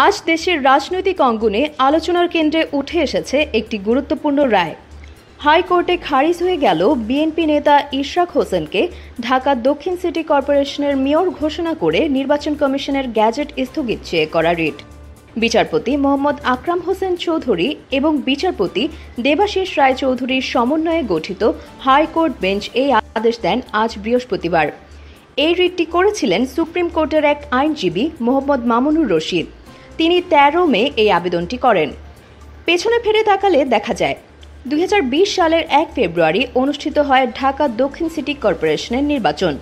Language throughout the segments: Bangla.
আজ দেশের রাজনৈতিক অঙ্গনে আলোচনার কেন্দ্রে উঠে এসেছে একটি গুরুত্বপূর্ণ রায়। হাইকোর্টে খারিজ হয়ে গেল বিএনপি নেতা ইশরাক হোসেনকে ঢাকা দক্ষিণ সিটি কর্পোরেশনের মেয়র ঘোষণা করে নির্বাচন কমিশনের গ্যাজেট স্থগিত চেয়ে করা রিট। বিচারপতি মোহাম্মদ আকরাম হোসেন চৌধুরী এবং বিচারপতি দেবাশিস রায়চৌধুরীর সমন্বয়ে গঠিত হাইকোর্ট বেঞ্চ এই আদেশ দেন আজ বৃহস্পতিবার। এই রিটটি করেছিলেন সুপ্রিম কোর্টের এক আইনজীবী মোহাম্মদ মামুনুর রশিদ। তিনি 13 মে এই আবেদনটি করেন। পেছনে ফিরে তাকালে দেখা যায় 2020 সালের 1 ফেব্রুয়ারি অনুষ্ঠিত হয় ঢাকা দক্ষিণ সিটি কর্পোরেশনের নির্বাচন।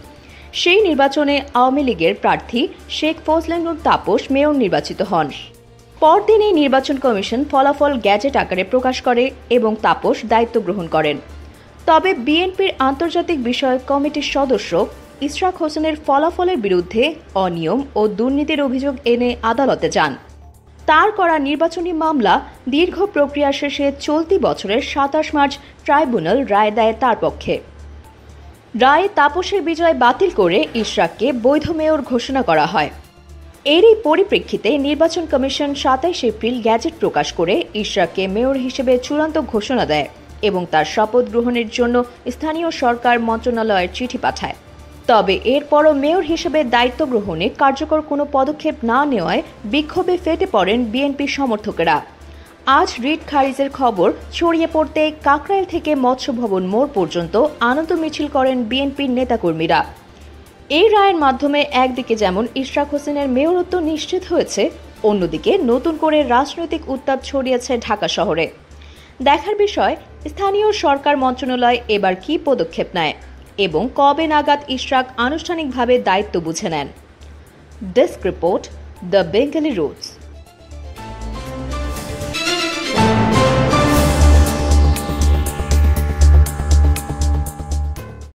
সেই নির্বাচনে আওয়ামী লীগের প্রার্থী শেখ ফজলেনুর তাপস মেয়র নির্বাচিত হন। পরদিন এই নির্বাচন কমিশন ফলাফল গ্যাজেট আকারে প্রকাশ করে এবং তাপস দায়িত্ব গ্রহণ করেন। তবে বিএনপির আন্তর্জাতিক বিষয়ক কমিটির সদস্য ইশরাক হোসেনের ফলাফলের বিরুদ্ধে অনিয়ম ও দুর্নীতির অভিযোগ এনে আদালতে যান। তার করা নির্বাচনী মামলা দীর্ঘ প্রক্রিয়া শেষে চলতি বছরের 27 মার্চ ট্রাইব্যুনাল রায় দেয় তার পক্ষে। রায়ে তাপসের বিজয় বাতিল করে ইশরাককে বৈধ মেয়র ঘোষণা করা হয়। এরই পরিপ্রেক্ষিতে নির্বাচন কমিশন 27 এপ্রিল গ্যাজেট প্রকাশ করে ইশরাককে মেয়র হিসেবে চূড়ান্ত ঘোষণা দেয় এবং তার শপথ গ্রহণের জন্য স্থানীয় সরকার মন্ত্রণালয়ের চিঠি পাঠায়। তবে এরপরও মেয়র হিসেবে দায়িত্ব গ্রহণে কার্যকর কোনো পদক্ষেপ না নেওয়ায় বিক্ষোভে ফেটে পড়েন বিএনপির সমর্থকেরা। আজ রিট খারিজের খবর ছড়িয়ে পড়তে কাকরাইল থেকে মৎস্য ভবন মোড় পর্যন্ত আনন্দ মিছিল করেন বিএনপির নেতাকর্মীরা। এই রায়ের মাধ্যমে একদিকে যেমন ইশরাক হোসেনের মেয়রত্ব নিশ্চিত হয়েছে, অন্যদিকে নতুন করে রাজনৈতিক উত্তাপ ছড়িয়েছে ঢাকা শহরে। দেখার বিষয় স্থানীয় সরকার মন্ত্রণালয় এবার কী পদক্ষেপ নেয় এবং কবে নাগাদ ইশরাক আনুষ্ঠানিকভাবে দায়িত্ব বুঝে নেন। Desk report, the Bengali roots.